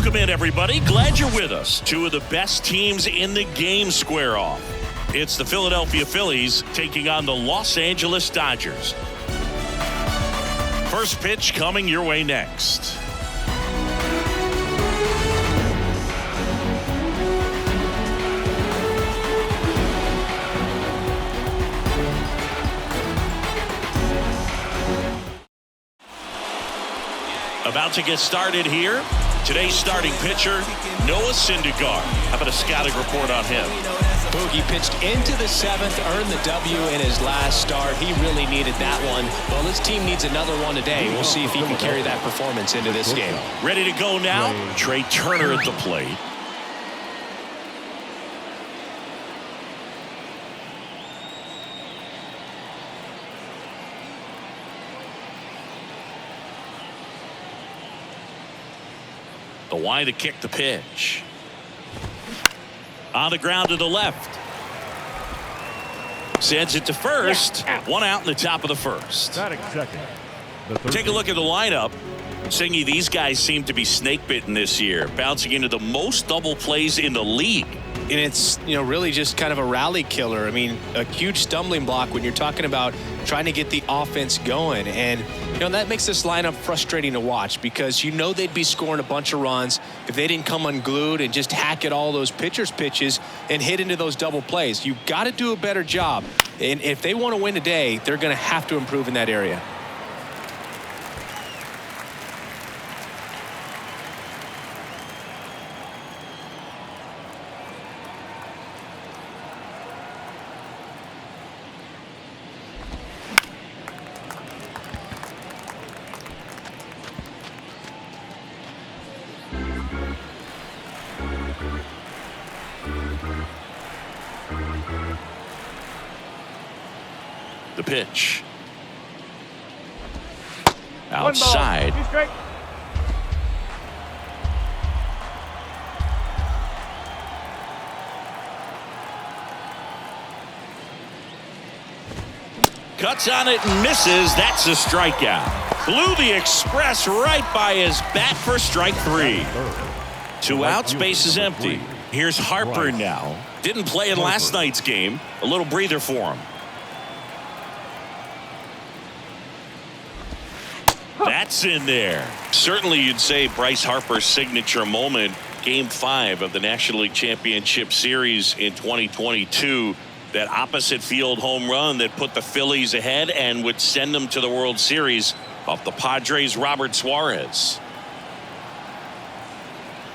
Welcome in, everybody. Glad you're with us. Two of the best teams in the game square off. It's the Philadelphia Phillies taking on the Los Angeles Dodgers. First pitch coming your way next. About to get started here. Today's starting pitcher, Noah Syndergaard. How about a scouting report on him? Boogie pitched into the seventh, earned the W in his last start. He really needed that one. Well, his team needs another one today. We'll see if he can carry that performance into this game. Ready to go now. Trey Turner at the plate. The wide to kick the pitch. On the ground to the left. Sends it to first. One out in the top of the first. Take a look at the lineup. Singy, these guys seem to be snake bitten this year, bouncing into the most double plays in the league. And it's, really just kind of a rally killer. I mean, a huge stumbling block when you're talking about trying to get the offense going. And, that makes this lineup frustrating to watch because they'd be scoring a bunch of runs if they didn't come unglued and just hack at all those pitchers' pitches and hit into those double plays. You've got to do a better job. And if they want to win today, they're going to have to improve in that area. The pitch. Outside. Cuts on it and misses. That's a strikeout. Blew the express right by his bat for strike three. 2 outs, base is empty. Here's Harper now. Didn't play in last night's game. A little breather for him. That's in there. Certainly you'd say Bryce Harper's signature moment, Game 5 of the National League Championship Series in 2022. That opposite field home run that put the Phillies ahead and would send them to the World Series off the Padres' Robert Suarez.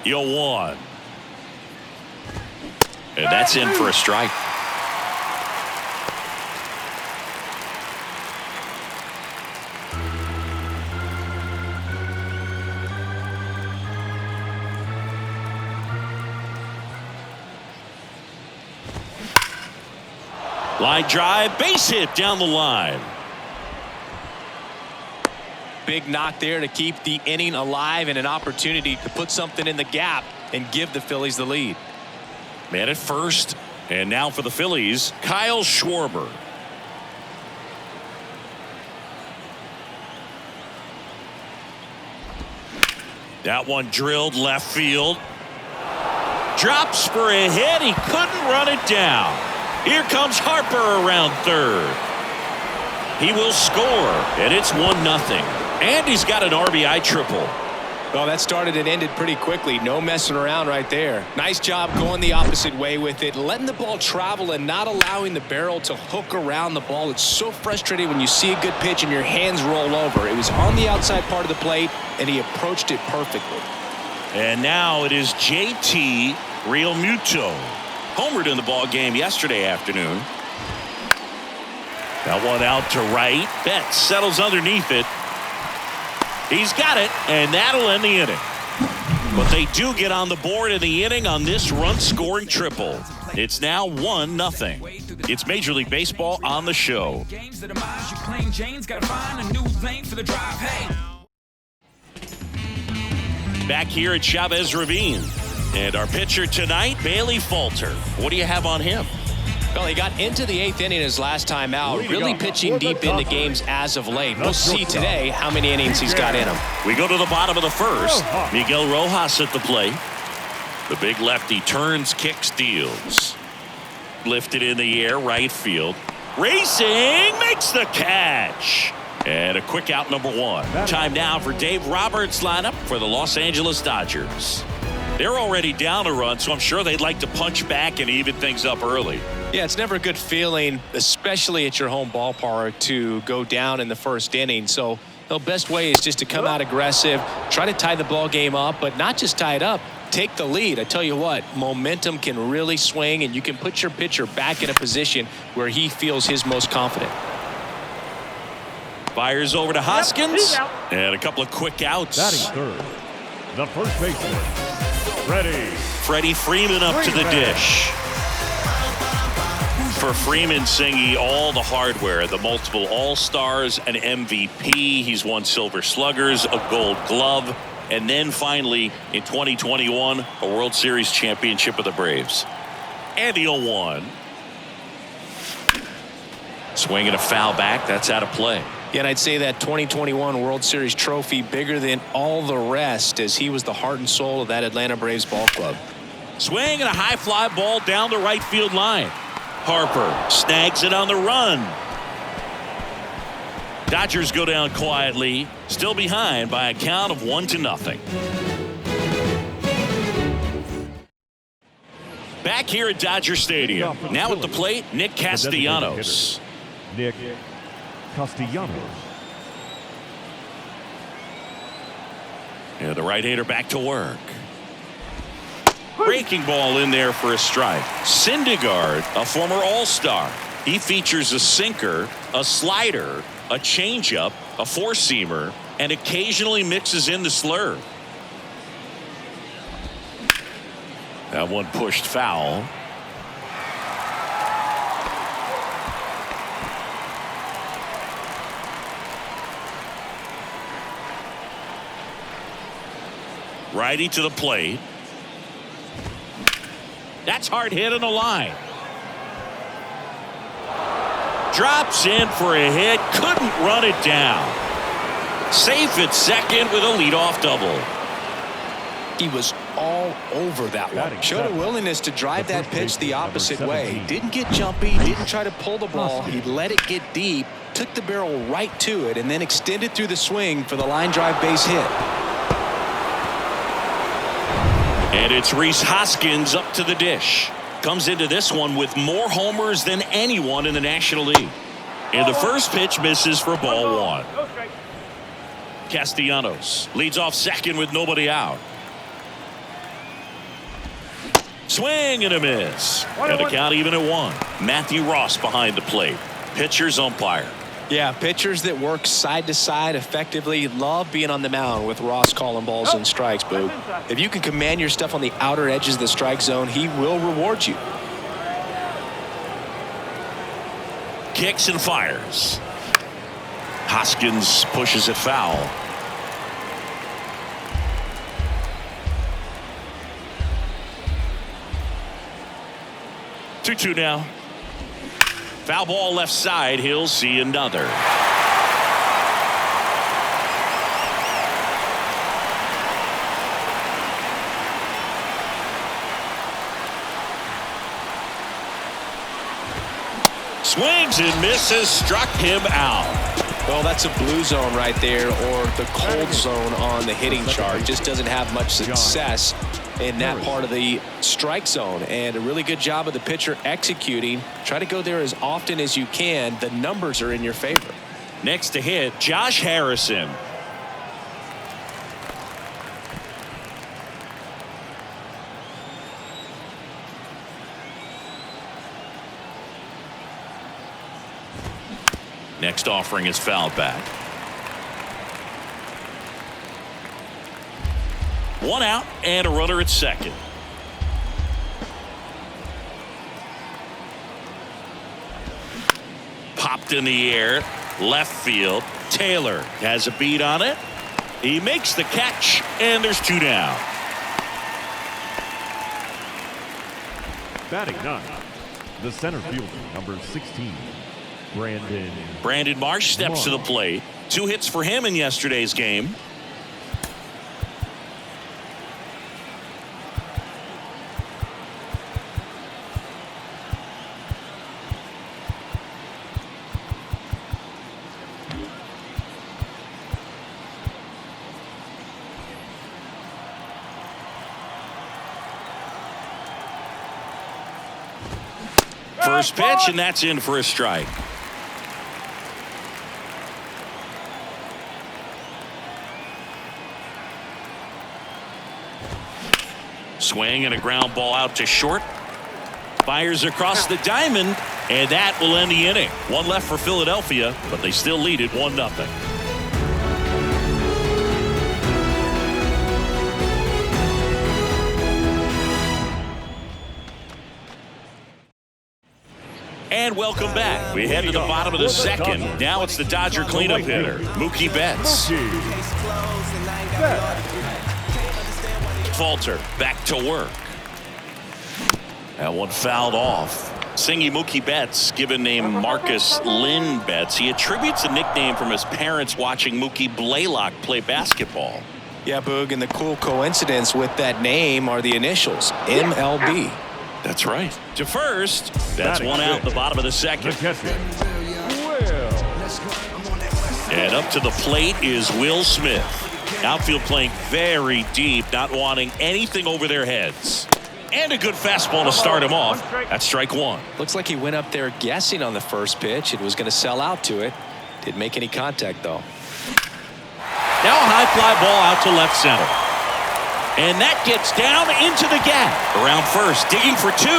0-1. And that's in for a strike. Line drive, base hit down the line. Big knock there to keep the inning alive and an opportunity to put something in the gap and give the Phillies the lead. Man at first, and now for the Phillies, Kyle Schwarber. That one drilled left field. Drops for a hit. He couldn't run it down. Here comes Harper around third. He will score, and it's 1-0. And he's got an RBI triple. Well, that started and ended pretty quickly. No messing around right there. Nice job going the opposite way with it, letting the ball travel and not allowing the barrel to hook around the ball. It's so frustrating when you see a good pitch and your hands roll over. It was on the outside part of the plate, and he approached it perfectly. And now it is JT Realmuto. Homered in the ball game yesterday afternoon. That one out to right. Betts settles underneath it. He's got it, and that'll end the inning. But they do get on the board in the inning on this run-scoring triple. It's now 1-0. It's Major League Baseball on the show. Back here at Chavez Ravine. And our pitcher tonight, Bailey Falter. What do you have on him? Well, he got into the 8th inning his last time out, really pitching deep into games as of late. We'll see today how many innings he's got in him. We go to the bottom of the first. Miguel Rojas at the plate. The big lefty turns, kicks, deals. Lifted in the air, right field. Racing, makes the catch. And a quick out, number 1. Time now for Dave Roberts' lineup for the Los Angeles Dodgers. They're already down a run, so I'm sure they'd like to punch back and even things up early. Yeah, it's never a good feeling, especially at your home ballpark, to go down in the first inning. So the best way is just to come out aggressive, try to tie the ball game up, but not just tie it up, take the lead. I tell you what, momentum can really swing, and you can put your pitcher back in a position where he feels his most confident. Fires over to Hoskins, and a couple of quick outs. Batting third, the first baseman, Freddie Freeman up to the dish. For Freeman, Singy, all the hardware, the multiple All-Stars, an MVP. He's won Silver Sluggers, a Gold Glove, and then finally in 2021 a World Series championship with the Braves. And the 0-1. Swing and a foul back. That's out of play. Yeah, and I'd say that 2021 World Series trophy bigger than all the rest, as he was the heart and soul of that Atlanta Braves ball club. Swing and a high fly ball down the right field line. Harper snags it on the run. Dodgers go down quietly, still behind by a count of 1-0. Back here at Dodger Stadium. Now at the plate, Nick Castellanos. Nick Castellanos. And the right-hander back to work. Breaking ball in there for a strike. Syndergaard, a former All-Star. He features a sinker, a slider, a changeup, a four-seamer, and occasionally mixes in the slurve. That one pushed foul. Righty to the plate. That's hard hit on the line. Drops in for a hit. Couldn't run it down. Safe at second with a leadoff double. He was all over that one. Showed a willingness to drive that pitch the opposite way. Didn't get jumpy, didn't try to pull the ball. He let it get deep, took the barrel right to it, and then extended through the swing for the line drive base hit. And it's Rhys Hoskins up to the dish. Comes into this one with more homers than anyone in the National League. And the first pitch misses for ball 1. Castellanos leads off second with nobody out. Swing and a miss. And the count even at 1. Matthew Ross behind the plate. Pitcher's umpire. Yeah, pitchers that work side to side effectively love being on the mound with Ross calling balls and strikes, Boo. If you can command your stuff on the outer edges of the strike zone, he will reward you. Kicks and fires. Hoskins pushes it foul. Two now. Foul ball left side. He'll see another. Swings and misses. Struck him out. Well, that's a blue zone right there, or the cold zone on the hitting chart. Just doesn't have much success in that part of the strike zone, and a really good job of the pitcher executing. Try to go there as often as you can. The numbers are in your favor. Next to hit, Josh Harrison. Next offering is fouled back. 1 out and a runner at second. Popped in the air, left field. Taylor has a beat on it. He makes the catch, and there's 2 down. Batting 9, The center fielder, number 16, Brandon Marsh steps to the plate. 2 hits for him in yesterday's game. First pitch, and that's in for a strike. Swing and a ground ball out to short. Fires across the diamond, and that will end the inning. 1 left for Philadelphia, but they still lead it 1-0. And welcome back. We head to the bottom of the second. Now it's the Dodger cleanup hitter, Mookie Betts. Falter back to work. That one fouled off. Singy Mookie Betts, given name Marcus Lynn Betts. He attributes the nickname from his parents watching Mookie Blaylock play basketball. Yeah, Boog, and the cool coincidence with that name are the initials, MLB. That's right. To first, that's one out in the bottom of the second. And up to the plate is Will Smith. Outfield playing very deep, not wanting anything over their heads. And a good fastball to start him off. That's strike 1. Looks like he went up there guessing on the first pitch and was going to sell out to it. Didn't make any contact, though. Now a high fly ball out to left center. And that gets down into the gap. Around first, digging for 2.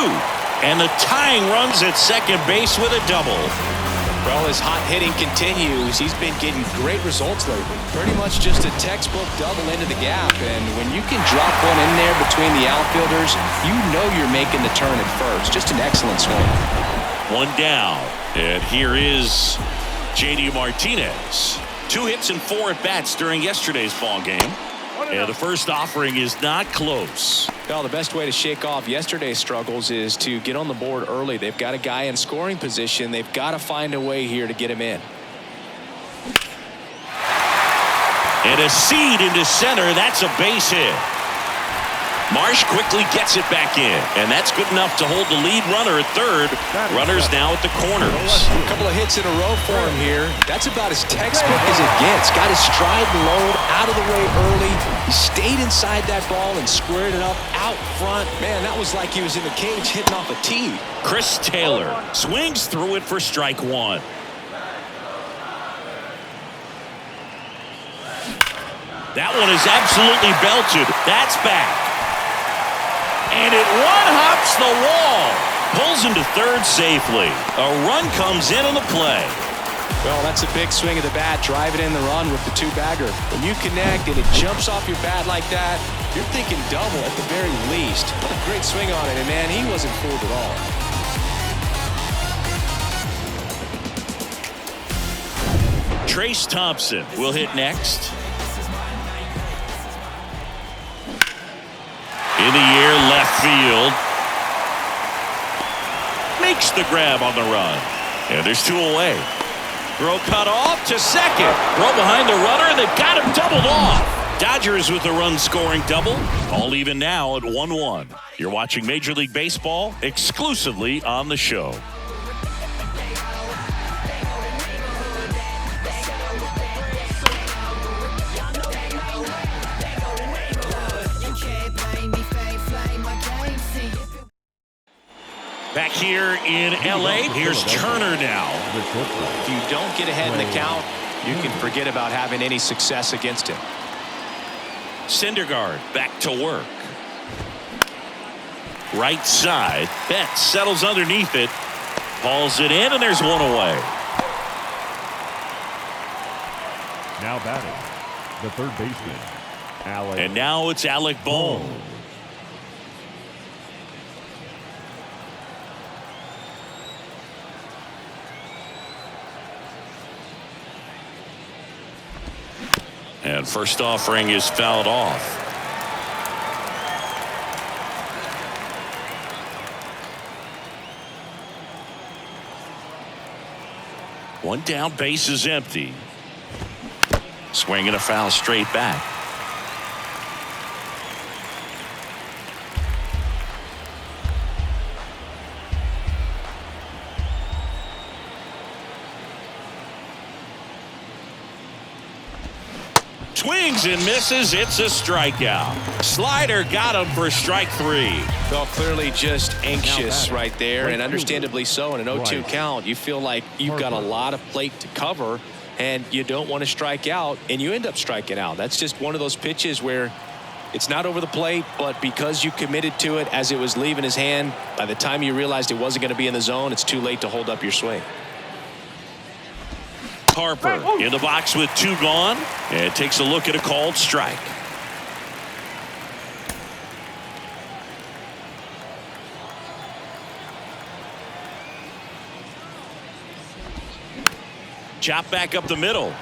And the tying runs at second base with a double. Well, his hot hitting continues. He's been getting great results lately. Pretty much just a textbook double into the gap. And when you can drop one in there between the outfielders, you know you're making the turn at first. Just an excellent swing. 1 down. And here is J.D. Martinez. 2 hits and 4 at-bats during yesterday's ball game. And the first offering is not close. Well, the best way to shake off yesterday's struggles is to get on the board early. They've got a guy in scoring position. They've got to find a way here to get him in. And a seed into center. That's a base hit. Marsh quickly gets it back in, and that's good enough to hold the lead runner at third. Runners now at the corners. A couple of hits in a row for him here. That's about as textbook as it gets. Got his stride and load out of the way early. He stayed inside that ball and squared it up out front. Man, that was like he was in the cage hitting off a tee. Chris Taylor swings through it for strike 1. That one is absolutely belted. That's back. And it one-hops the wall. Pulls him to third safely. A run comes in on the play. Well, that's a big swing of the bat, driving in the run with the 2-bagger. When you connect and it jumps off your bat like that, you're thinking double at the very least. What a great swing on it, and man, he wasn't fooled at all. Trace Thompson will hit next. In the air, left field. Makes the grab on the run. And there's 2 away. Throw cut off to second. Throw behind the runner. They've got him doubled off. Dodgers with a run-scoring double. All even now at 1-1. You're watching Major League Baseball exclusively on the show. Back here in L.A., here's Turner now. If you don't get ahead in the count, you can forget about having any success against him. Syndergaard back to work. Right side. Betts settles underneath it. Hauls it in, and there's 1 away. Now batting, the third baseman, Alec. And now it's Alec Bohm. And first offering is fouled off. One down, base is empty. Swing and a foul straight back. Swings and misses. It's a strikeout. Slider got him for strike 3. Well, clearly just anxious right there, and understandably so. In an 0-2 count, you feel like you've got a lot of plate to cover, and you don't want to strike out, and you end up striking out. That's just one of those pitches where it's not over the plate, but because you committed to it as it was leaving his hand, by the time you realized it wasn't going to be in the zone, it's too late to hold up your swing. Harper in the box with 2 gone, and takes a look at a called strike. Chop back up the middle.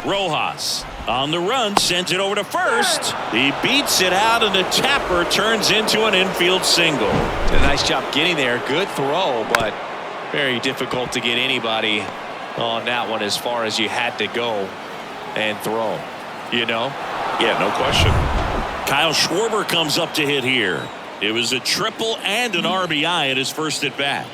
Rojas on the run, sends it over to first. He beats it out, and the tapper turns into an infield single. A nice job getting there. Good throw, but very difficult to get anybody on that one as far as you had to go and throw. You know? Yeah, no question. Kyle Schwarber comes up to hit here. It was a triple and an RBI at his first at bat.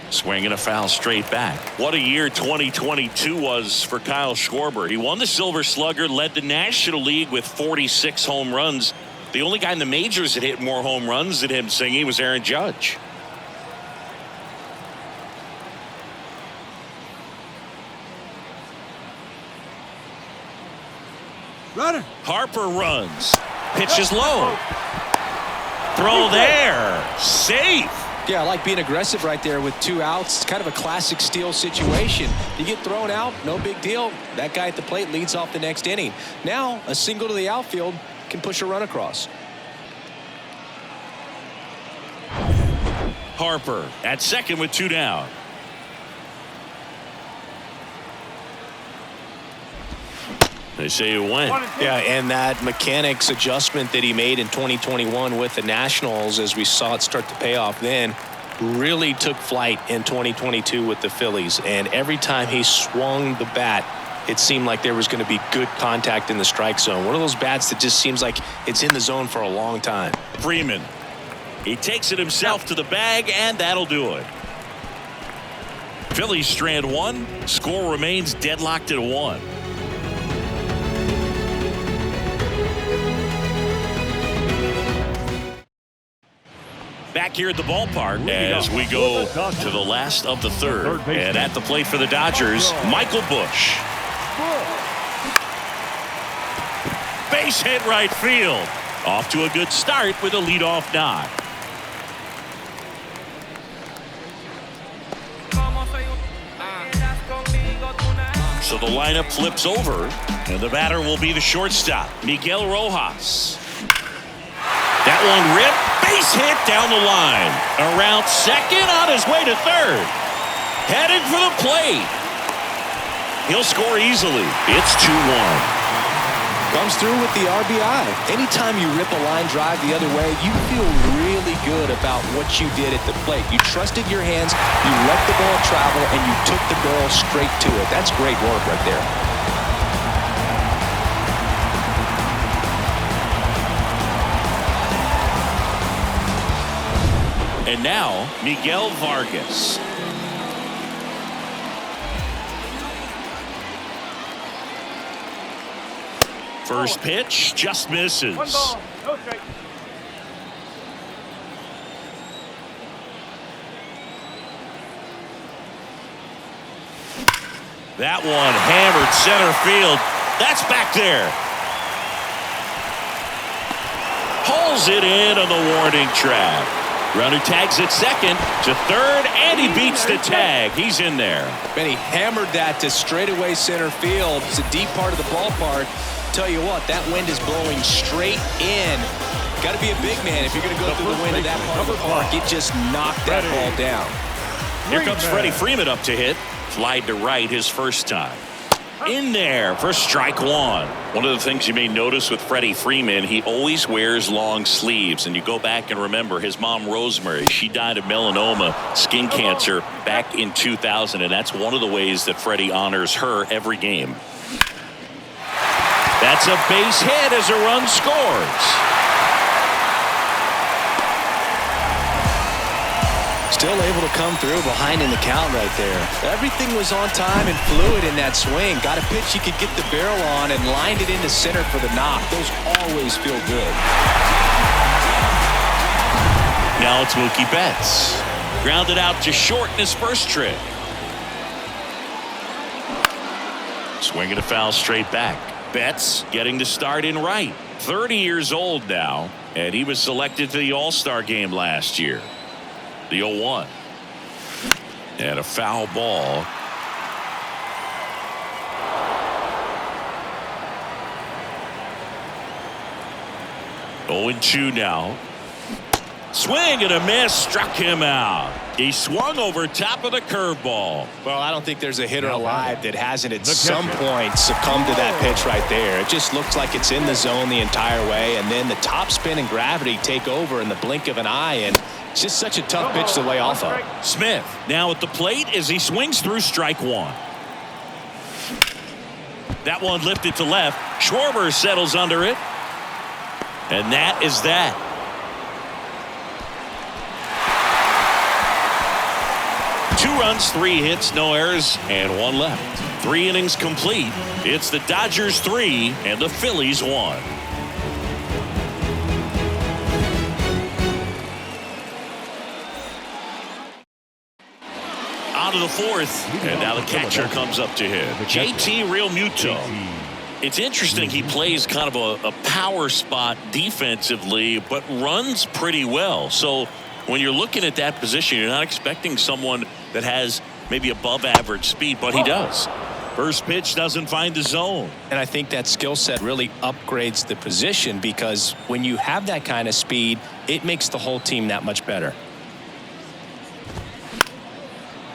Swing and a foul straight back. What a year 2022 was for Kyle Schwarber. He won the Silver Slugger, led the National League with 46 home runs. The only guy in the majors that hit more home runs than him, Singy, was Aaron Judge. Runner. Harper runs. Pitch is low. Throw there. Safe. Yeah, I like being aggressive right there with 2 outs. It's kind of a classic steal situation. You get thrown out, no big deal. That guy at the plate leads off the next inning. Now, a single to the outfield can push a run across. Harper at second with 2 down. They say it went. Yeah, and that mechanics adjustment that he made in 2021 with the Nationals, as we saw it start to pay off then, really took flight in 2022 with the Phillies. And every time he swung the bat, it seemed like there was going to be good contact in the strike zone. One of those bats that just seems like it's in the zone for a long time. Freeman. He takes it himself to the bag, and that'll do it. Phillies strand 1. Score remains deadlocked at 1. Back here at the ballpark as we go to the last of the third. And at the plate for the Dodgers, Michael Busch. Base hit right field. Off to a good start with a leadoff knock. So the lineup flips over, and the batter will be the shortstop, Miguel Rojas. That one ripped, base hit down the line. Around second, on his way to third. Headed for the plate. He'll score easily. It's 2-1. Comes through with the RBI. Anytime you rip a line drive the other way, you feel really good about what you did at the plate. You trusted your hands, you let the ball travel, and you took the ball straight to it. That's great work right there. And now, Miguel Vargas. First pitch just misses. That one hammered center field. That's back there. Pulls it in on the warning track. Runner tags at second to third, and he beats the tag. He's in there. And he hammered that to straightaway center field. It's a deep part of the ballpark. Tell you what, that wind is blowing straight in. Got to be a big man if you're going to go through the wind of that part of the park. It just knocked that ball down. Here comes Freddie Freeman up to hit. Flied to right his first time. in there for strike one. One of the things you may notice with Freddie Freeman, he always wears long sleeves. And you go back and remember his mom, Rosemary, she died of melanoma, skin cancer, back in 2000. And that's one of the ways that Freddie honors her every game. That's a base hit as a run scores. Still able to come through behind in the count right there. Everything was on time and fluid in that swing. Got a pitch he could get the barrel on and lined it into center for the knock. Those always feel good. Now it's Mookie Betts. Grounded out to short in his first trip. Swinging a foul straight back. Betts getting the start in right. 30 years old now, and he was selected to the All-Star game last year. The 0-1. And a foul ball. Oh, 0-2 now. Swing and a miss, struck him out. He swung over top of the curveball. Well, I don't think there's a hitter alive that hasn't at some point succumbed to that pitch right there. It just looks like it's in the zone the entire way, and then the top spin and gravity take over in the blink of an eye, and it's just such a tough pitch to lay off of. Smith now at the plate as he swings through strike one. That one lifted to left. Schwarber settles under it. And that is that. Two runs, 3 hits, no errors, and 1 left. 3 innings complete. It's the Dodgers 3 and the Phillies 1. On to the 4th, and now the catcher comes up to him. JT Realmuto. It's interesting, he plays kind of a power spot defensively, but runs pretty well. So when you're looking at that position, you're not expecting someone that has maybe above average speed, but he does. First pitch doesn't find the zone. And I think that skill set really upgrades the position, because when you have that kind of speed, it makes the whole team that much better.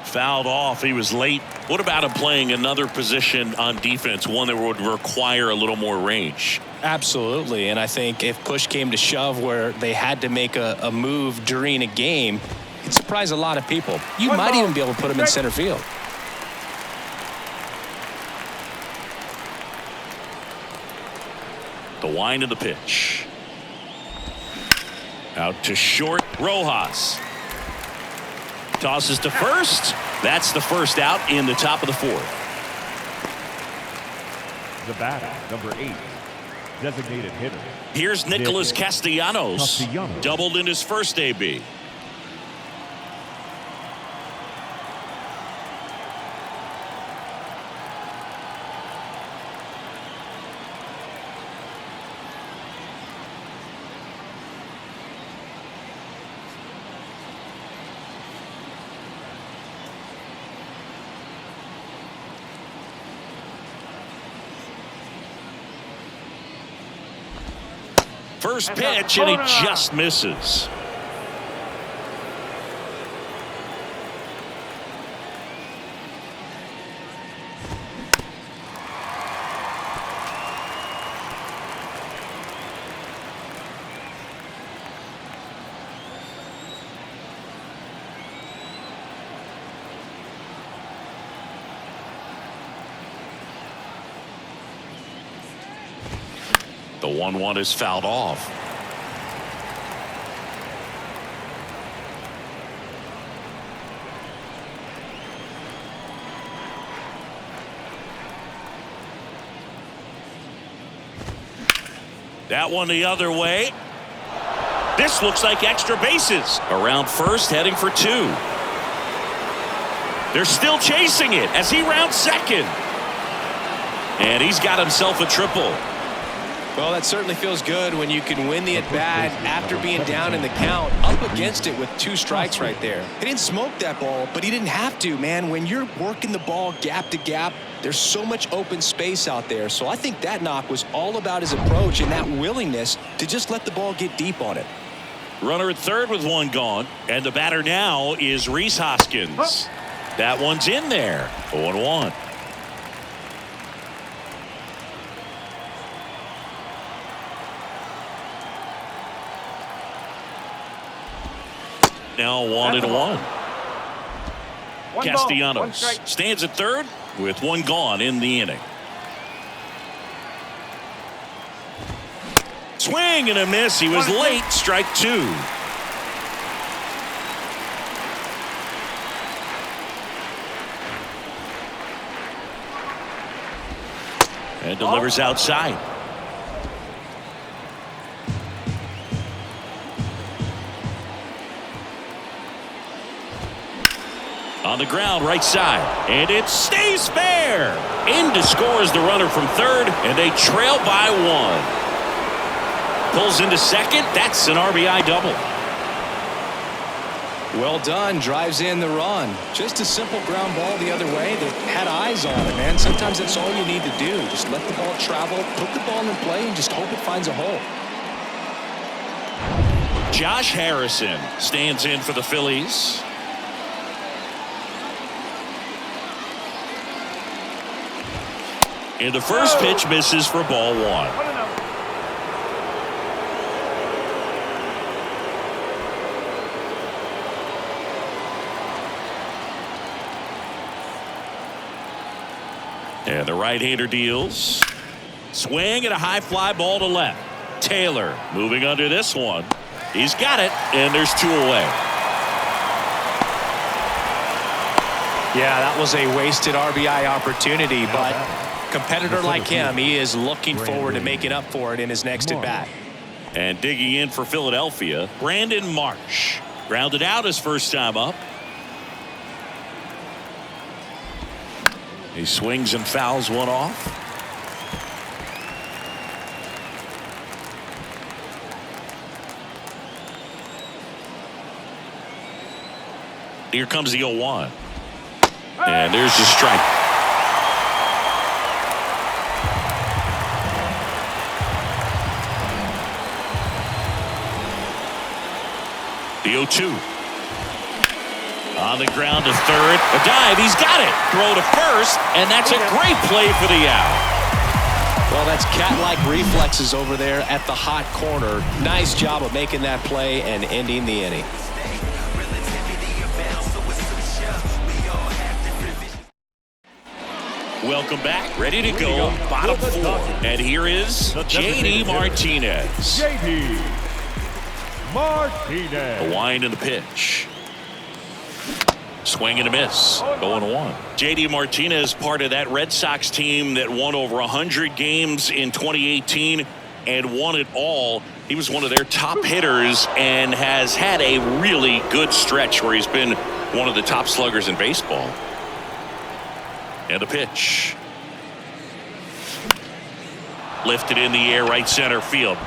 Fouled off. He was late. What about him playing another position on defense, one that would require a little more range? Absolutely. And I think if push came to shove where they had to make a move during a game, it'd surprise a lot of people. You might even be able to put him in center field. The wind of the pitch. Out to short. Rojas tosses to first. That's the first out in the top of the 4th. The batter, number 8, designated hitter. Here's Nicholas Castellanos. Doubled in his first AB. First pitch, and he just misses. The 1-1 is fouled off. That one the other way. This looks like extra bases. Around first, heading for 2. They're still chasing it as he rounds second. And he's got himself a triple. Well, that certainly feels good when you can win the at-bat after being down in the count, up against it with 2 strikes right there. He didn't smoke that ball, but he didn't have to, man. When you're working the ball gap to gap, there's so much open space out there. So I think that knock was all about his approach and that willingness to just let the ball get deep on it. Runner at third with 1 gone, and the batter now is Rhys Hoskins. That one's in there. 0-1. Now 1-1. Castellanos stands at third with one gone in the inning. Swing and a miss. He was late. Strike two. And delivers outside. On the ground, right side. And it stays fair. In to score is the runner from third, and they trail by one. Pulls into second. That's an RBI double. Well done. Drives in the run. Just a simple ground ball the other way that had eyes on it, man. Sometimes that's all you need to do. Just let the ball travel, put the ball in play, and just hope it finds a hole. Josh Harrison stands in for the Phillies. And the first pitch misses for ball one. And the right-hander deals. Swing and a high fly ball to left. Taylor moving under this one. He's got it, and there's two away. Yeah, that was a wasted RBI opportunity, but competitor like him, he is looking forward to making up for it in his next at-bat. And digging in for Philadelphia, Brandon Marsh. Grounded out his first time up. He swings and fouls one off. Here comes the 0-1. And there's the strike. The 0-2. On the ground to third. A dive. He's got it. Throw to first. And that's a great play for the out. Well, that's cat-like reflexes over there at the hot corner. Nice job of making that play and ending the inning. Welcome back. Ready to go. Bottom four. And here is J.D. Martinez. J.D. Martinez. The wind and the pitch. Swing and a miss. 0-1. J.D. Martinez, part of that Red Sox team that won over 100 games in 2018 and won it all. He was one of their top hitters and has had a really good stretch where he's been one of the top sluggers in baseball. And the pitch. Lifted in the air, right center field.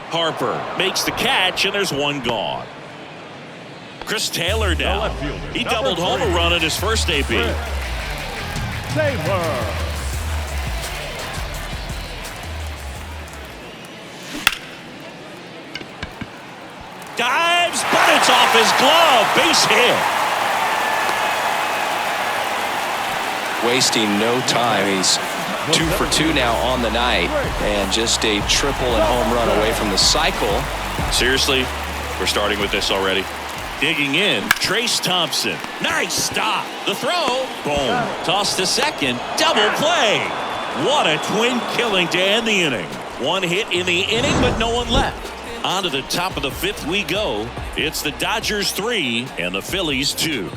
Harper makes the catch, and there's one gone. Chris Taylor down. He doubled home a run in his first AB. Taylor. Dives, but it's off his glove. Base hit. Wasting no time. He's 2 for 2 now on the night, and just a triple and home run away from the cycle. Seriously, we're starting with this already. Digging in, Trace Thompson. Nice stop. The throw. Boom. Toss to second. Double play. What a twin killing to end the inning. One hit in the inning, but no one left. On to the top of the fifth we go. It's the Dodgers 3 and the Phillies 2.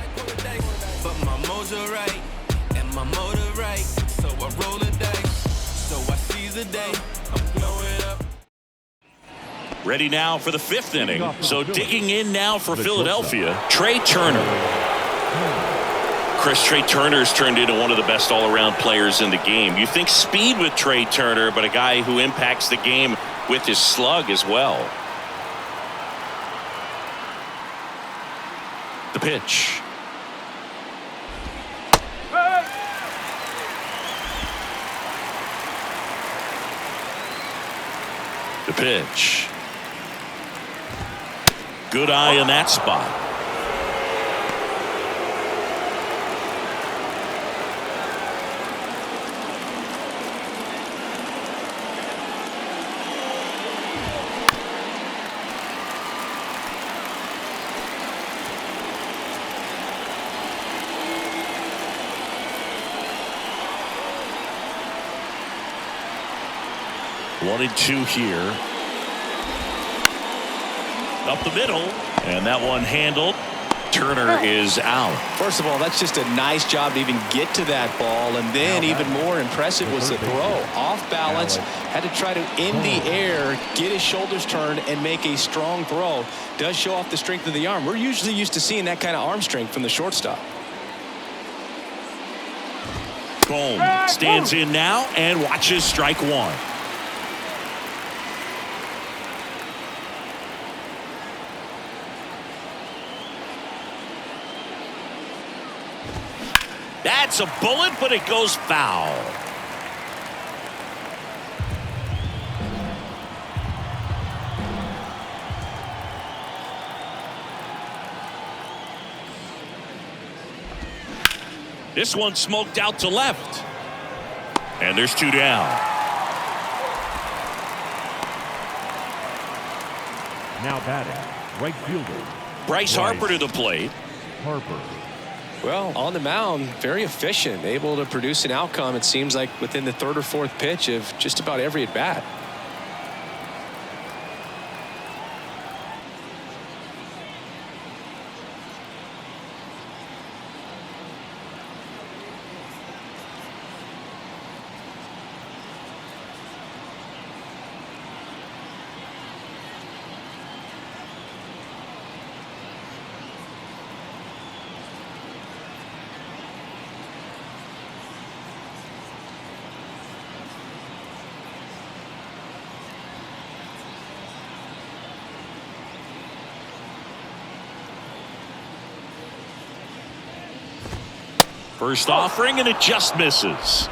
But my mojo right and my motor right, so I roll the dice, so I seize the day. I'm blowing up. Ready now for the fifth inning. So digging in now for Philadelphia, Trey Turner. Trey Turner's turned into one of the best all-around players in the game. You think speed with Trey Turner, but a guy who impacts the game with his slug as well. The pitch. The pitch. Good eye in that spot. 1-2 here. Up the middle, and that one handled. Turner is out. First of all, that's just a nice job to even get to that ball, and then even more impressive was the throw. Off balance, had to try to in the air, get his shoulders turned, and make a strong throw. Does show off the strength of the arm. We're usually used to seeing that kind of arm strength from the shortstop. Boom. Stands in now and watches strike one. That's a bullet, but it goes foul. This one smoked out to left. And there's two down. Now batting, right fielder. Bryce Harper to the plate. Harper. Well, on the mound, very efficient, able to produce an outcome, it seems like, within the third or fourth pitch of just about every at-bat. First offering, and it just misses.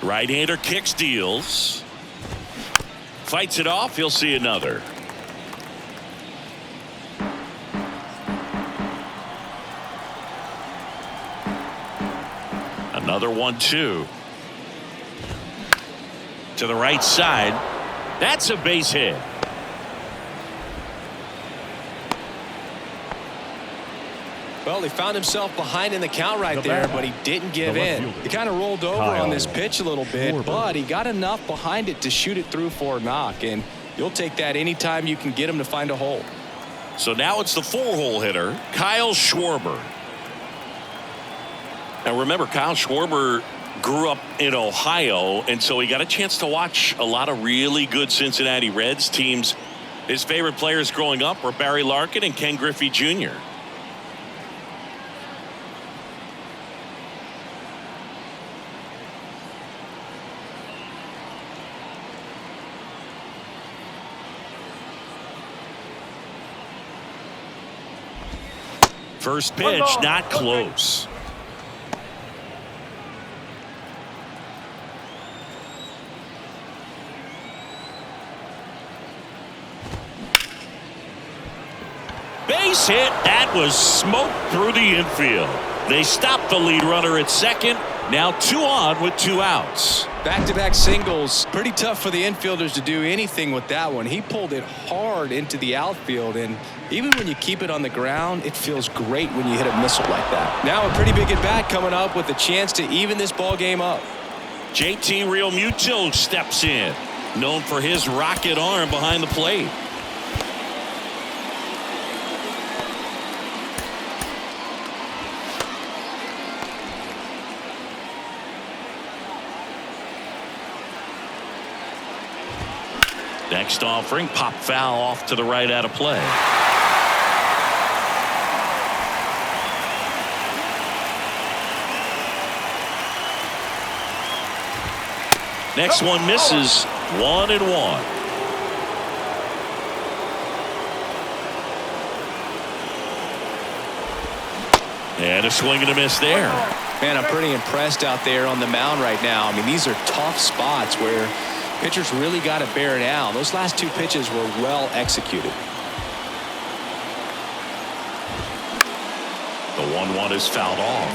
Right-hander kicks, deals. Fights it off. He'll see another. Another 1-2. To the right side. That's a base hit. Well, he found himself behind in the count right there, but he didn't give in. He kind of rolled over on this pitch a little bit, but he got enough behind it to shoot it through for a knock, and you'll take that anytime you can get him to find a hole. So now it's the four-hole hitter, Kyle Schwarber. Now remember, Kyle Schwarber grew up in Ohio, and so he got a chance to watch a lot of really good Cincinnati Reds teams. His favorite players growing up were Barry Larkin and Ken Griffey Jr. First pitch, not close. Base hit. That was smoked through the infield. They stopped the lead runner at second. Now 2 on with 2 outs. Back-to-back singles. Pretty tough for the infielders to do anything with that one. He pulled it hard into the outfield, and even when you keep it on the ground, it feels great when you hit a missile like that. Now a pretty big at-bat coming up with a chance to even this ball game up. JT Realmuto steps in, known for his rocket arm behind the plate. Next offering, pop foul off to the right out of play. Next one misses. 1-1. And a swing and a miss there. Man, I'm pretty impressed out there on the mound right now. I mean, these are tough spots where Pitcher's really got to bear down. Those last two pitches were well executed. The 1-1 is fouled off.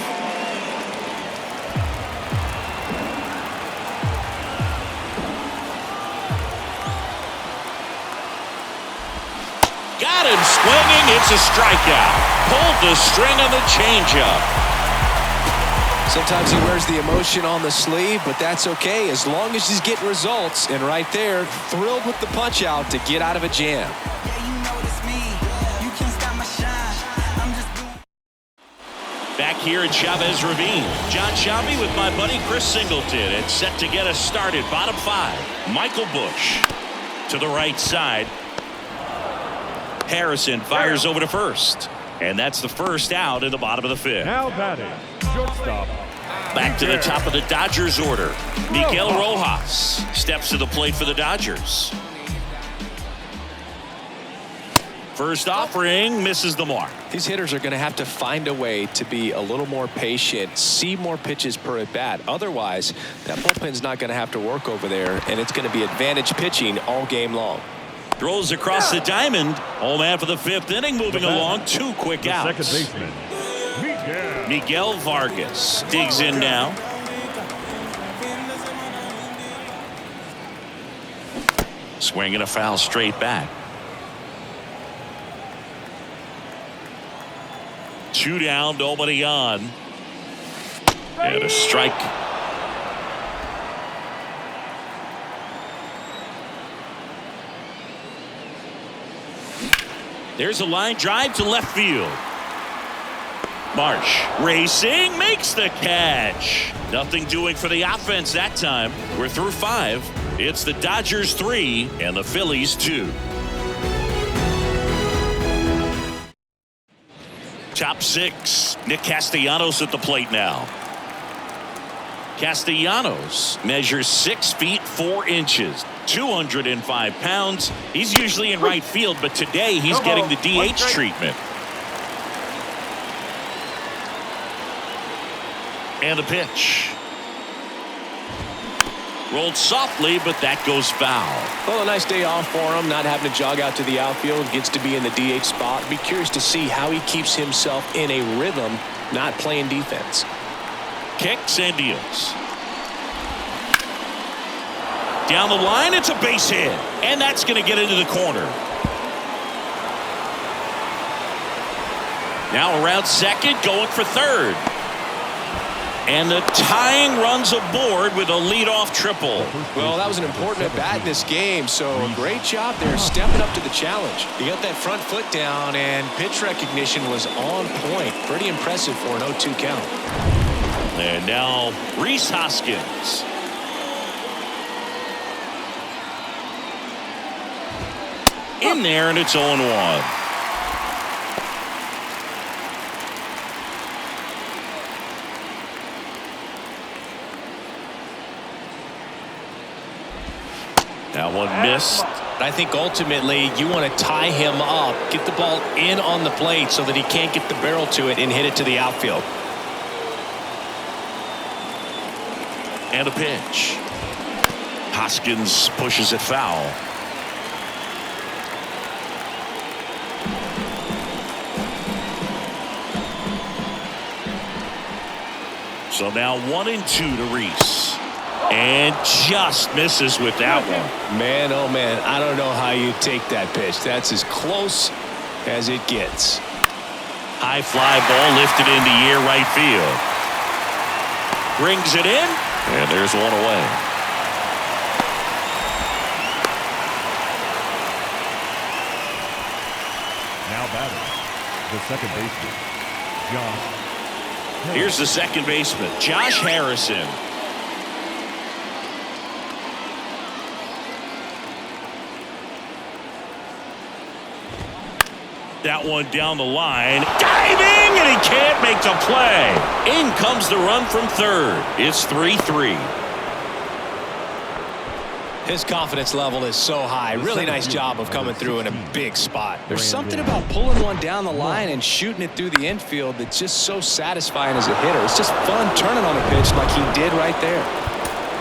Got him swinging. It's a strikeout. Pulled the string on the changeup. Sometimes he wears the emotion on the sleeve, but that's okay as long as he's getting results. And right there, thrilled with the punch out to get out of a jam. Back here at Chavez Ravine, John Shelby with my buddy Chris Singleton. It's set to get us started. Bottom 5. Michael Bush to the right side. Harrison fires over to first. And that's the first out in the bottom of the 5th. Now batting, shortstop. Back to the top of the Dodgers order. Miguel Rojas steps to the plate for the Dodgers. First offering misses the mark. These hitters are going to have to find a way to be a little more patient, see more pitches per at bat. Otherwise, that bullpen's not going to have to work over there, and it's going to be advantage pitching all game long. Throws across the diamond. Home man for the 5th inning, moving along. 2 quick outs. Second baseman, Miguel Vargas digs in now. Swinging a foul straight back. 2 down, nobody on. And a strike. There's a line drive to left field. Marsh racing, makes the catch. Nothing doing for the offense that time. We're through 5. It's the Dodgers 3 and the Phillies 2. Top 6. Nick Castellanos at the plate now. Castellanos measures 6 feet 4 inches. 205 pounds. He's usually in right field, but today he's getting the DH treatment. And the pitch. Rolled softly, but that goes foul. Well, a nice day off for him, not having to jog out to the outfield, gets to be in the DH spot. Be curious to see how he keeps himself in a rhythm, not playing defense. Kicks and deals. Down the line, it's a base hit. And that's going to get into the corner. Now around second, going for third. And the tying runs aboard with a leadoff triple. Well, that was an important at bat in this game, so a great job there stepping up to the challenge. He got that front foot down, and pitch recognition was on point. Pretty impressive for an 0-2 count. And now Rhys Hoskins. In there, and it's 0-1. That one missed. I think ultimately you want to tie him up, get the ball in on the plate so that he can't get the barrel to it and hit it to the outfield. And a pitch. Hoskins pushes it foul. So now 1-2 to Rhys. And just misses with that one. Man, oh man, I don't know how you take that pitch. That's as close as it gets. High fly ball lifted into air right field. Brings it in, and there's one away. Now batting, the second baseman, Josh. Here's the second baseman, Josh Harrison. That one down the line, diving, and he can't make the play. In comes the run from third. It's 3-3. His confidence level is so high. Really nice job of coming through in a big spot. There's something about pulling one down the line and shooting it through the infield that's just so satisfying as a hitter. It's just fun turning on a pitch like he did right there.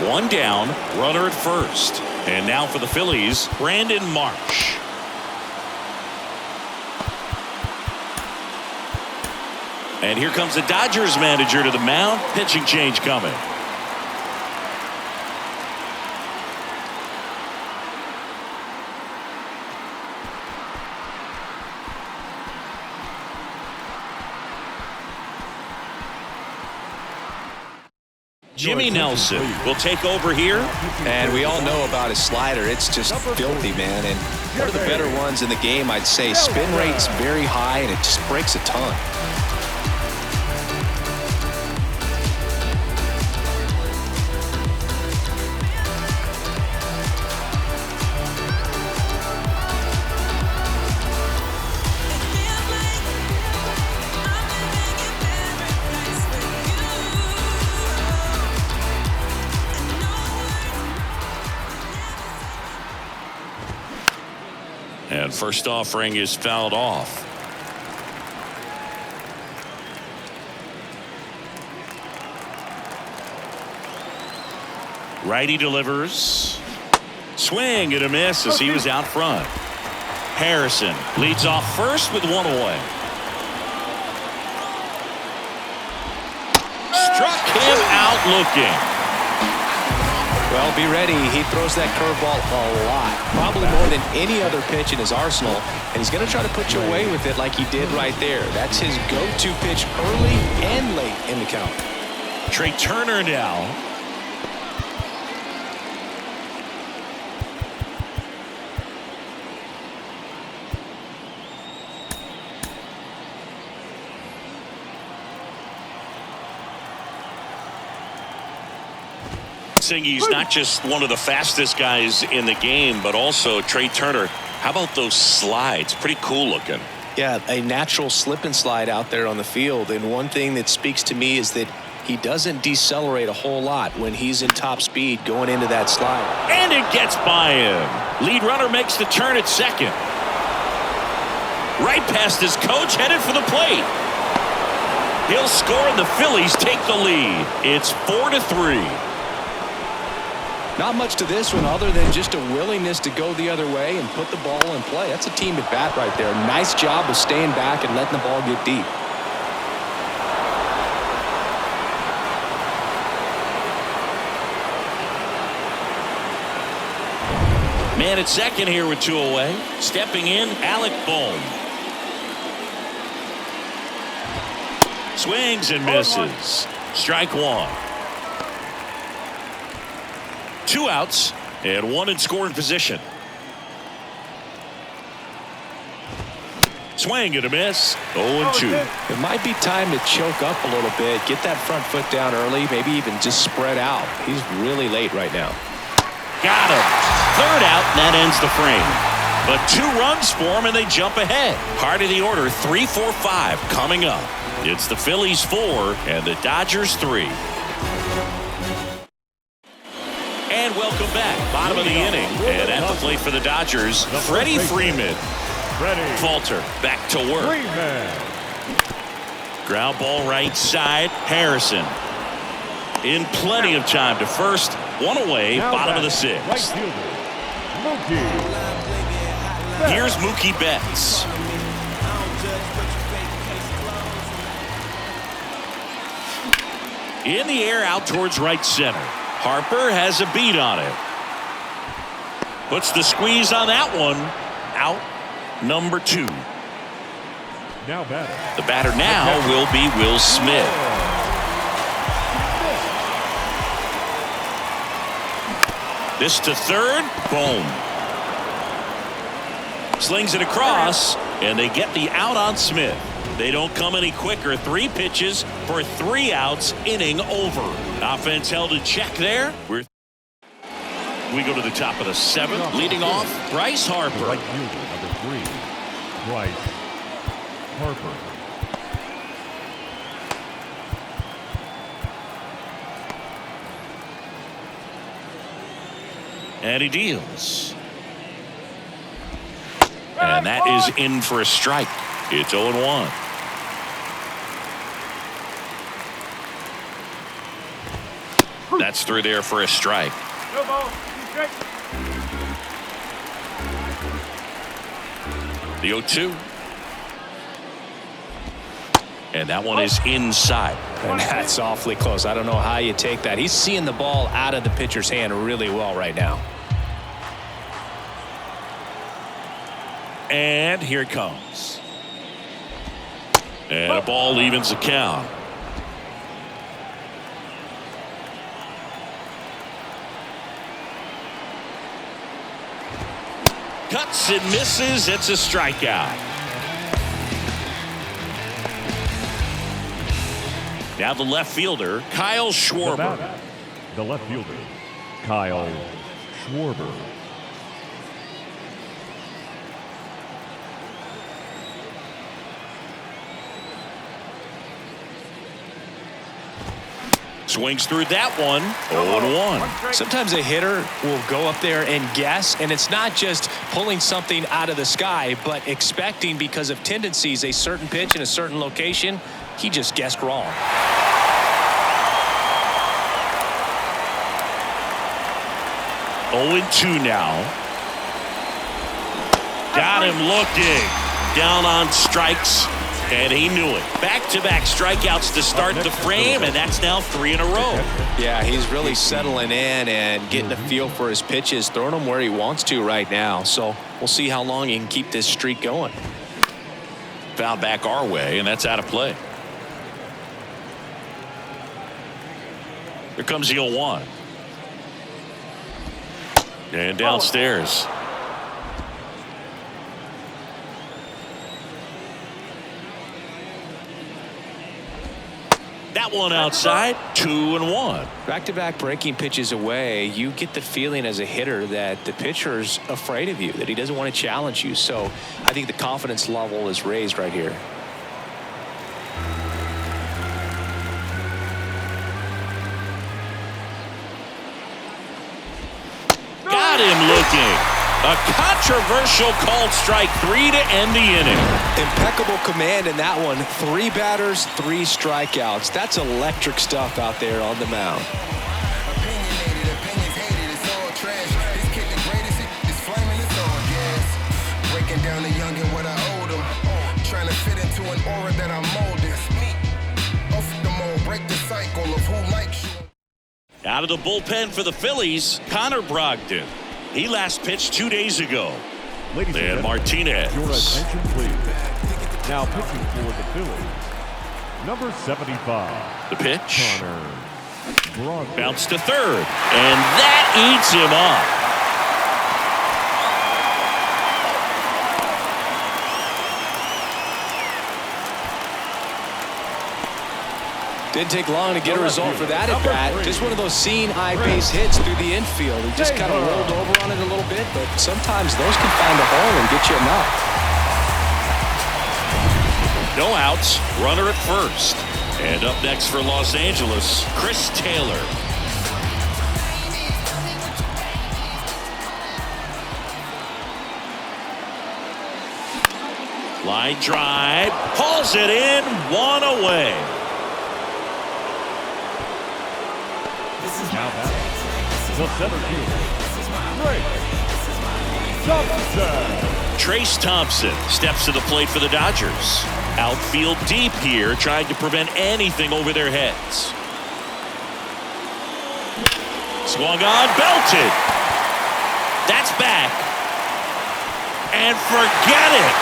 One down, runner at first. And now for the Phillies, Brandon Marsh. And here comes the Dodgers manager to the mound. Pitching change coming. Jimmy Nelson will take over here. And we all know about his slider. It's just filthy, man. And one of the better ones in the game, I'd say. Spin rate's very high, and it just breaks a ton. And first offering is fouled off. Righty delivers. Swing and a miss as he was out front. Harrison leads off first with one away. Struck him out looking. Well, be ready. He throws that curveball a lot, probably more than any other pitch in his arsenal, and he's going to try to put you away with it like he did right there. That's his go-to pitch early and late in the count. Trey Turner now. He's not just one of the fastest guys in the game, but also Trey Turner. How about those slides? Pretty cool looking. Yeah, a natural slip and slide out there on the field. And one thing that speaks to me is that he doesn't decelerate a whole lot when he's in top speed going into that slide. And it gets by him. Lead runner makes the turn at second. Right past his coach, headed for the plate. He'll score and the Phillies take the lead. It's 4-3. Not much to this one other than just a willingness to go the other way and put the ball in play. That's a team at bat right there. Nice job of staying back and letting the ball get deep. Man at second here with two away. Stepping in, Alec Bohm. Swings and misses. Strike one. Two outs and one in scoring position. Swing and a miss. 0-2. It might be time to choke up a little bit, get that front foot down early, maybe even just spread out. He's really late right now. Got him. Third out, and that ends the frame. But 2 runs for him, and they jump ahead. Heart of the order, 3-4-5 coming up. It's the Phillies 4 and the Dodgers 3. And welcome back. Bottom of the inning. And at the plate for the Dodgers, Freddie Freeman. Falter back to work. Ground ball right side. Harrison. In plenty of time to first. One away. Bottom of the 6th. Here's Mookie Betts. In the air out towards right center. Harper has a beat on it. Puts the squeeze on that one. Out number 2. Now batter. The batter now will be Will Smith. This to third. Boom. Slings it across, and they get the out on Smith. They don't come any quicker. 3 pitches for 3 outs. Inning over. Offense held in check there. We go to the top of the 7th. Leading off, Bryce Harper. Right fielder, number 3, Bryce Harper. And he deals. And that is in for a strike. It's 0-1. That's through there for a strike. No ball. Strike. The 0-2. And that one is inside. And that's awfully close. I don't know how you take that. He's seeing the ball out of the pitcher's hand really well right now. And here it comes. And a ball evens the count. Cuts and misses. It's a strikeout. Now the left fielder, Kyle Schwarber. The left fielder, Kyle Schwarber. Swings through that one. 0-1. Sometimes a hitter will go up there and guess, and it's not just pulling something out of the sky, but expecting because of tendencies a certain pitch in a certain location. He just guessed wrong. 0-2 now. Got him looking. Down on strikes, and he knew it. Back-to-back strikeouts to start the frame, and that's now 3 in a row. Yeah, he's really settling in and getting a feel for his pitches, throwing them where he wants to right now. So we'll see how long he can keep this streak going. Foul back our way, and that's out of play. Here comes the 0-1. And downstairs. That one outside. 2-1. Back-to-back breaking pitches away, you get the feeling as a hitter that the pitcher's afraid of you, that he doesn't want to challenge you. So I think the confidence level is raised right here. Got him looking. A controversial called strike 3 to end the inning. Impeccable command in that one. 3 batters, 3 strikeouts. That's electric stuff out there on the mound. Opinionated, opinions hated, it's all trash. This kid the greatest, it's flaming, it's all gas. Breaking down the youngin' what I owed him. Trying to fit into an aura that I'm molded. Off the mold, break the cycle of who likes you. Out of the bullpen for the Phillies, Connor Brogdon. He last pitched 2 days ago. Ladies and And gentlemen, Martinez. your attention please. Now pitching for the Phillies, number 75. The pitch. Connor Brogdon. Bounce to third. And that eats him up. Didn't take long to get a result for that at bat. Just one of those seeing eye base hits through the infield. He just kind of rolled over on it a little bit, but sometimes those can find a hole and get you a knock. No outs. Runner at first. And up next for Los Angeles, Chris Taylor. Line drive. Hauls it in. 1 away. Now back, the center fielder, Trace Thompson steps to the plate for the Dodgers. Outfield deep here, trying to prevent anything over their heads. Swung on, belted. That's back. And forget it.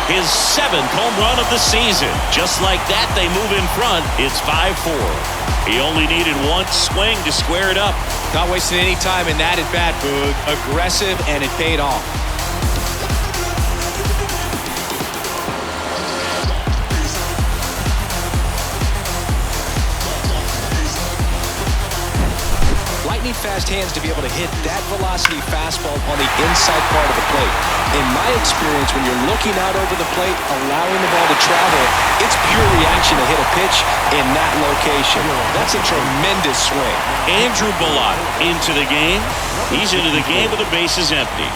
His 7th home run of the season. Just like that, they move in front. It's 5-4. He only needed one swing to square it up. Not wasting any time in that at bat, Boog. Aggressive, and it paid off. Lightning fast hands to be able to hit that velocity fastball on the inside part of the plate. In my experience, when you're looking out over the plate, allowing the ball to travel, it's pure reaction to hit a pitch in that location. That's a tremendous swing. Andrew Bellotto into the game. He's into the game with the bases empty.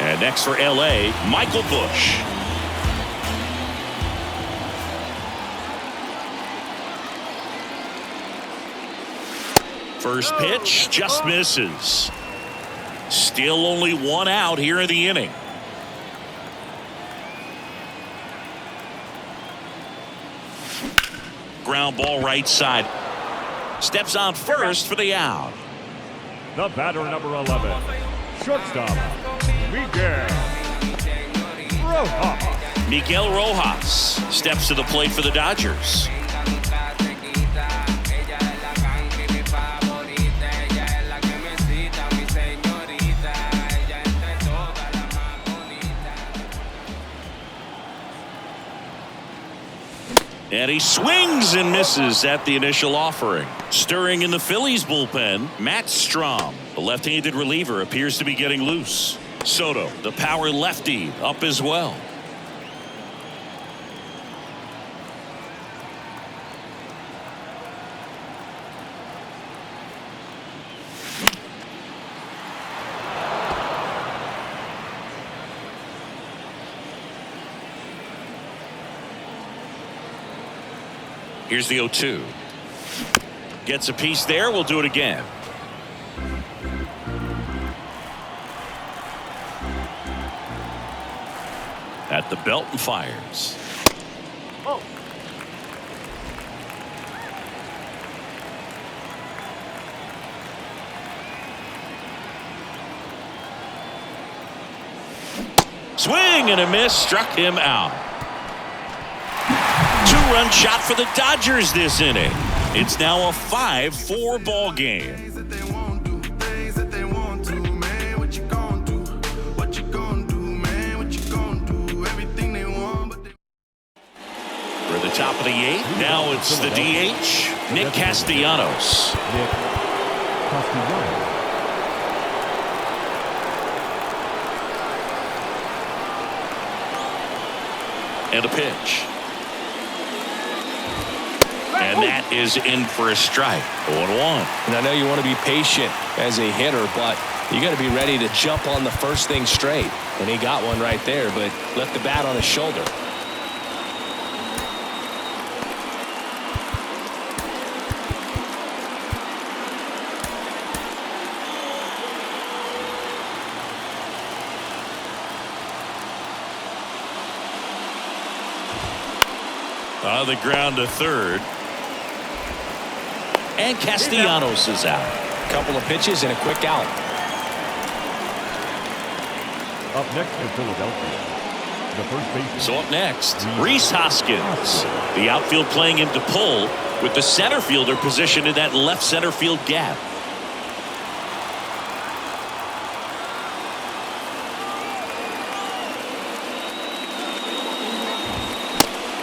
And next for LA, Michael Busch. First pitch just misses. Still only one out here in the inning. Ground ball right side. Steps on first for the out. The batter, number 11, shortstop, Rojas. Miguel Rojas steps to the plate for the Dodgers. And he swings and misses at the initial offering. Stirring in the Phillies bullpen, Matt Strom. The left-handed reliever appears to be getting loose. Soto, the power lefty, up as well. Here's the 0-2. Gets a piece there. We'll do it again. At the belt and fires. Oh. Swing and a miss. Struck him out. Two-run shot for the Dodgers this inning. It's now a 5-4 ball game. For the top of the 8th, now it's the DH, Nick Castellanos. And a pitch. And that is in for a strike. 0-1. And I know you want to be patient as a hitter, but you got to be ready to jump on the first thing straight. And he got one right there, but left the bat on his shoulder. On the ground to third. And Castellanos is out. A couple of pitches and a quick out. Up next in Philadelphia, the first baseman. So up next, Rhys Hoskins. The outfield playing him to pull with the center fielder positioned in that left center field gap.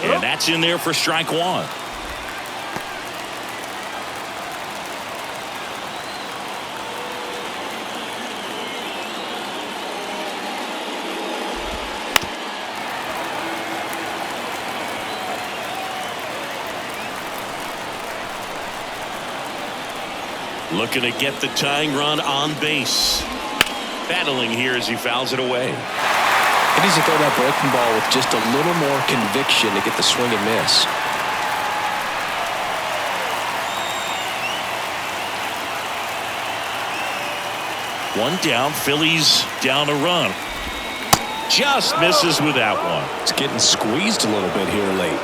And that's in there for strike one. Looking to get the tying run on base. Battling here as he fouls it away. He needs to throw that breaking ball with just a little more conviction to get the swing and miss. One down, Phillies down a run. Just misses with that one. It's getting squeezed a little bit here late.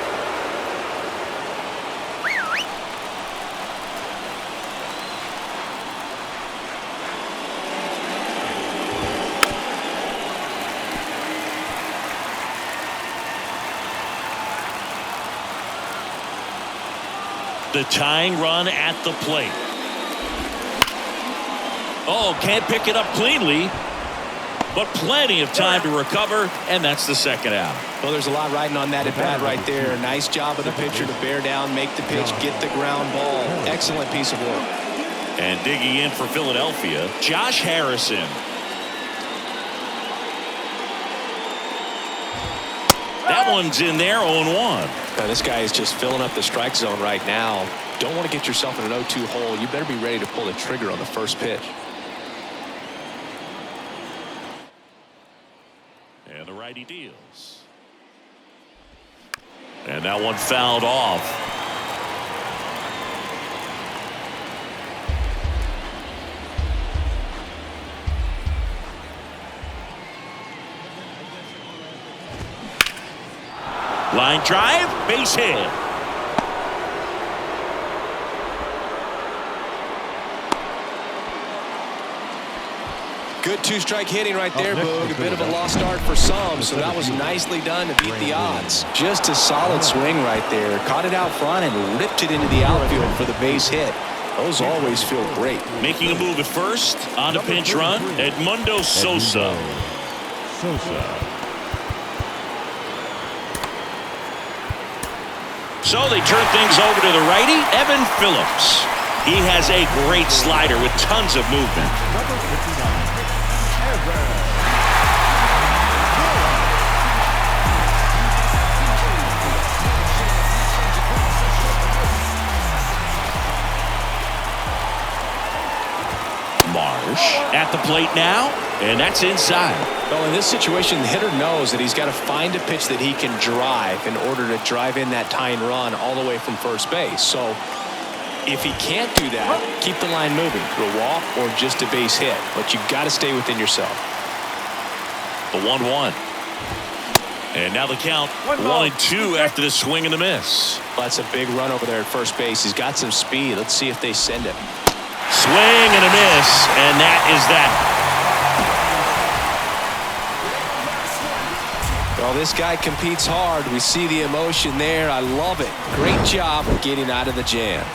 The tying run at the plate. Oh, can't pick it up cleanly, but plenty of time to recover, and that's the second out. Well, there's a lot riding on that at bat right there. Nice job of the pitcher to bear down, make the pitch, get the ground ball. Excellent piece of work. And digging in for Philadelphia, Josh Harrison. That one's in there, 0-1. Now, this guy is just filling up the strike zone right now. Don't want to get yourself in an 0-2 hole. You better be ready to pull the trigger on the first pitch. And the righty deals. And that one fouled off. Line drive, base hit. Good two-strike hitting right there, Boog. A bit of a lost start for some, so that was nicely done to beat the odds. Just a solid swing right there. Caught it out front and ripped it into the outfield for the base hit. Those always feel great. Making a move at first on a pinch run, Edmundo Sosa. So they turn things over to the righty, Evan Phillips. He has a great slider with tons of movement. Number 59, Marsh at the plate now, and that's inside. Well, in this situation, the hitter knows that he's got to find a pitch that he can drive in order to drive in that tying run all the way from first base. So if he can't do that, keep the line moving through a walk or just a base hit. But you've got to stay within yourself. The 1-1. And now the count 1-2 after the swing and the miss. That's a big run over there at first base. He's got some speed. Let's see if they send it. Swing and a miss, and that is that. Well, this guy competes hard. We see the emotion there. I love it. Great job of getting out of the jam.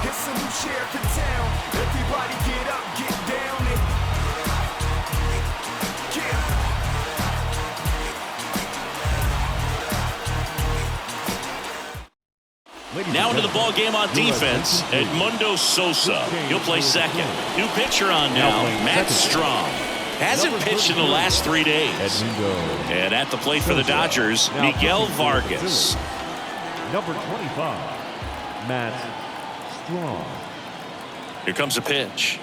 It's a new sheriff in town. Everybody get up, get down, and Now into the ball game on defense, Edmundo Sosa. He'll play second. New pitcher on now, Matt Strong. Hasn't pitched in the last 3 days. And at the plate for the Dodgers, Miguel Vargas. number 25, Matt Strong. Here comes a pitch.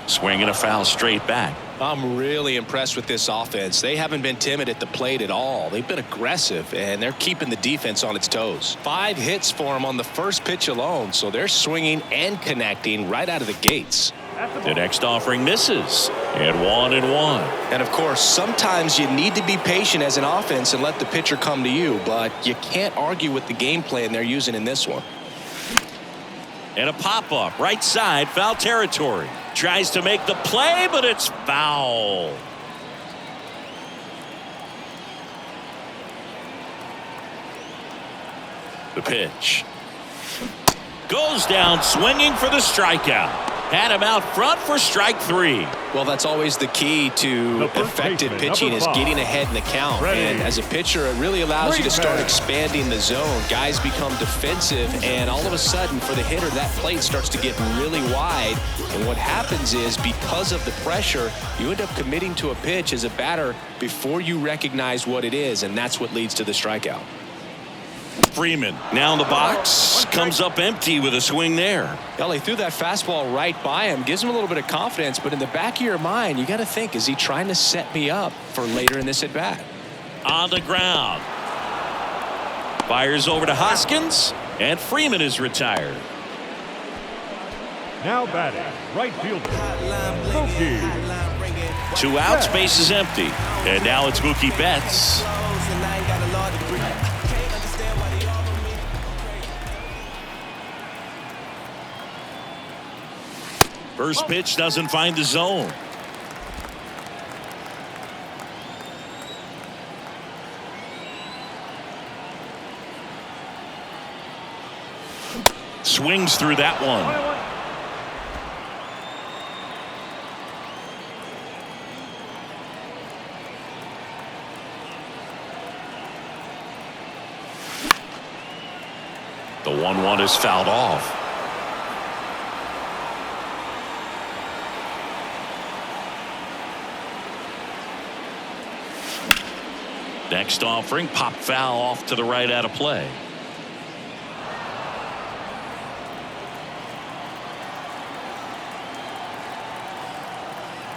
Swing and a foul straight back. I'm really impressed with this offense. They haven't been timid at the plate at all. They've been aggressive, and they're keeping the defense on its toes. 5 hits for them on the first pitch alone, so they're swinging and connecting right out of the gates. The next offering misses. And 1-1. And, of course, sometimes you need to be patient as an offense and let the pitcher come to you, but you can't argue with the game plan they're using in this one. And a pop-up, right side, foul territory. Tries to make the play, but it's foul. The pitch. Goes down swinging for the strikeout. Had him out front for strike 3. Well, that's always the key to effective pitching is getting ahead in the count. And as a pitcher, it really allows you to start expanding the zone. Guys become defensive, and all of a sudden, for the hitter, that plate starts to get really wide. And what happens is, because of the pressure, you end up committing to a pitch as a batter before you recognize what it is, and that's what leads to the strikeout. Freeman now in the box, comes up empty with a swing there. Well, he threw that fastball right by him, gives him a little bit of confidence, but in the back of your mind, you got to think, is he trying to set me up for later in this at bat? On the ground. Fires over to Hoskins, and Freeman is retired. Now batting, right fielder, Mookie. 2 outs, base is empty. And now it's Mookie Betts. First pitch doesn't find the zone. Swings through that one. The 1-1 is fouled off. Next offering, pop foul off to the right out of play.